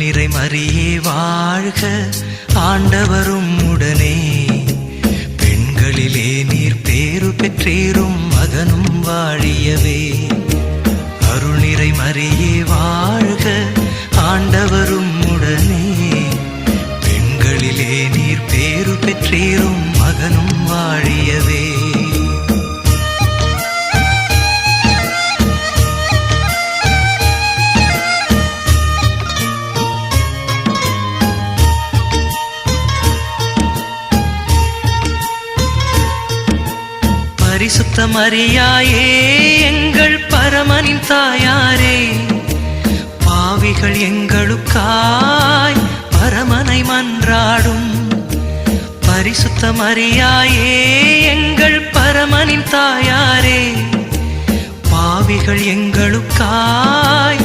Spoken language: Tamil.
நிறை மரியே வாழ்க, ஆண்டவரும் உடனே. பெண்களிலே நீர் பேரு பெற்றேறும், மகனும் வாழியவே. அருள் நிறை மரியே வாழ்க, ஆண்டவரும் உடனே. பெண்களிலே நீர் பேரு பெற்றேறும், மகனும் வாழியவே. பரிசுத்த மரியாயே எங்கள் பரமனின் தாயாரே, பாவிகள் எங்களுக்காய் பரமனை மன்றாடும். பரிசுத்த மரியாயே எங்கள் பரமனின் தாயாரே, பாவிகள் எங்களுக்காய்